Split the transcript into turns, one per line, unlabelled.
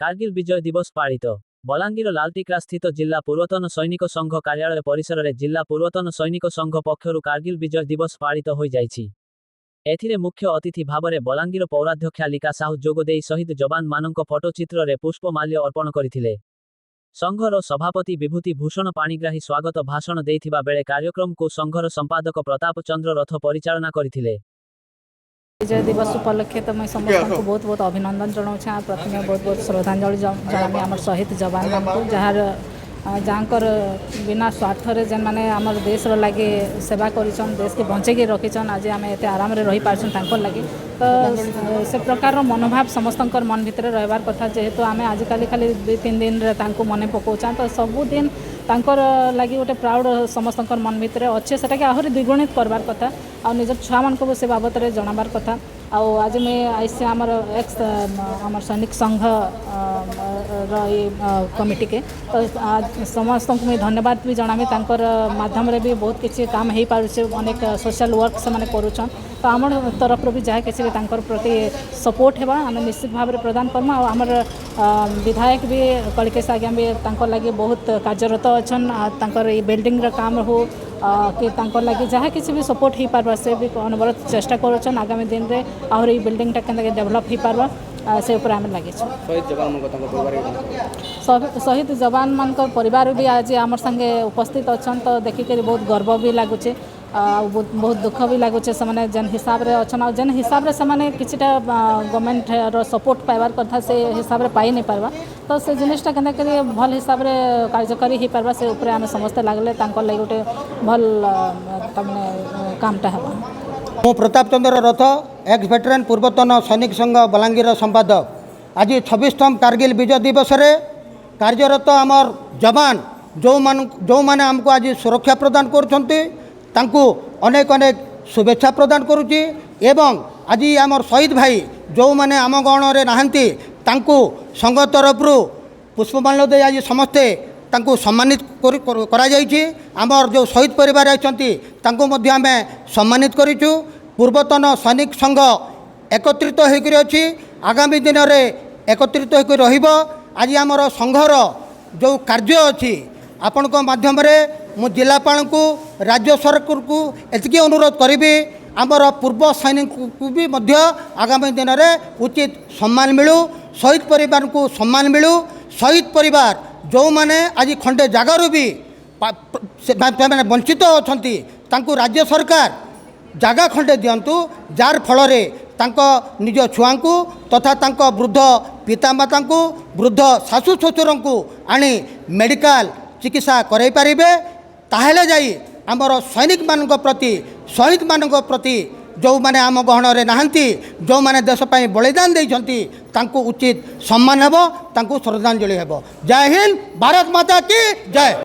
कारगिल विजय दिवस पालित बलांगीर लालटिक्रा स्थित जिला पूर्वतन सैनिक संघ कार्यालय परिसर में जिला पूर्वतन सैनिक संघ पक्षरु कारगिल विजय दिवस पालित हो जाइछि। एथिरे मुख्य अतिथि भावरे बलांगीर पौराध्यक्षा लिका साहू जोगदेई शहीद जवान मानक फोटोचित्र रे पुष्पमाल्य अर्पण करथिले। संघर सभापति विभूति भूषण पाणिग्राही स्वागत भाषण देइथिबा बेले कार्यक्रम को संघर संपादक प्रताप चंद्र रथ परिचालना करथिले।
विजय दिवस उपलक्षे तो मैं समस्त को बहुत बहुत अभिनंदन जनाऊँ। प्रथम बहुत बहुत श्रद्धांजलि जनामी आम शहीद जवान मान जार जहाँकर बिना स्वार्थ जेन मैंने आम देश लगे सेवा करिछन, देश के बंचेकी रखिछन, आज आम एत आराम रही पार्छन तांकर लगे। तो से प्रकार मनोभाव समस्त मन भितर रहिबार कथा। जेहेतु आम आजिकल खाली 2-3 दिन रे तांको मने पकाउछन, तो सबुदिन तांकर लगी गोटे प्राउड समस्त मन भितर अच्छे से आहरी द्विगुणित करबार कथा आ निज छुआ मान को से बाबद में जनाबार कथा। आज मैं आईसी आमर एक्स आम सैनिक संघ कमिटी के तो समस्त को मैं धन्यवाद भी जनामी। तांकर माध्यम रे भी बहुत किसी काम हो पारुछे, अनेक सोशल वर्क से माने करूछन। तो आम तरफ भी जहाँ किसी भी तांकर प्रति सपोर्ट हेबा आम निश्चित भाव में प्रदान करूँ। आमर विधायक भी कलिकेश आज्ञा भी तांकर लगे बहुत कार्यरत अच्छन। तांकर ये बिल्डिंग रा काम हो कि तांकर लगे जहाँ किसी भी सपोर्ट हो पार्बा से भी अनवरत चेष्टा करुछन। आगामी दिन रे और ये बिल्डिंग टा केनता डेवलप हो पार्बा से ऊपर आम लगे। शहीद जवान मान परिवार भी आज आम संगे उपस्थित अच्छन, तो देखिक बहुत गर्व भी लगुचे, बहुत दुख भी लगुचे। से जेन हिसाब रे अच्छन आ जेन हिसाब रे से किछिटा गवर्नमेंट रो सपोर्ट पाइबार कथा से हिसाब रे पाई नहीं पारबा, तो से जिनिसटा केनता करी भल हिसाब रे कार्यकारी हो पारबा से ऊपर आम समस्त लागले तांकर लागि गोटे भल तमने कामटा हेबा।
मु प्रताप चंद्र रथ एक्स वेटरान पूर्वतन सैनिक संघ बलांगीर संपादक। आज 26तम कारगिल विजय दिवस रे कार्यरत आमर जवान जो माने हमको आज सुरक्षा प्रदान करुछंती तांको अनेक अनेक शुभेच्छा प्रदान करुची। एवं आज आमर शहीद भाई जो माने आम गण रे नाहंती तांको संघ तरफ पुष्पमाल्य दे आज समस्ते तांको सम्मानित करा जायछि। आमर जो शहीद परिवार आइछंती तांको मध्य आमे सम्मानित करिछु। पूर्वतन सैनिक संघ एकत्रित होकर अच्छी, आगामी दिन में एकत्रित होकर रहिबो। आज आमर संघर जो कार्य अच्छी आपण माध्यम मु जिलापाल को राज्य सरकार को एतिकी अनुरोध करी आमर पूर्व सैनिक को भी मध्य आगामी दिन में उचित सम्मान मिलू, शहीद परिवार को सम्मान मिलू। शहीद परिवार जो माने आज खंडे जगार भी वंचित अच्छी तांको राज्य सरकार जगह खंडे दिंतु, जार फल निज छुआ को तथा तांको वृद्ध पितामाता को वृद्ध शाशु शशुर को आनी मेडिकल चिकित्सा कराई पारिबे। ताहेले जाई आमर सैनिक मान प्रति शहीद मान प्रति जो माने आम गहन रे नाहंती जो माने देश पाई बलिदान देइछंती तांको उचित सम्मान हेबो, तांको श्रद्धांजलि हेबो। जय हिंद, भारत माता की जय।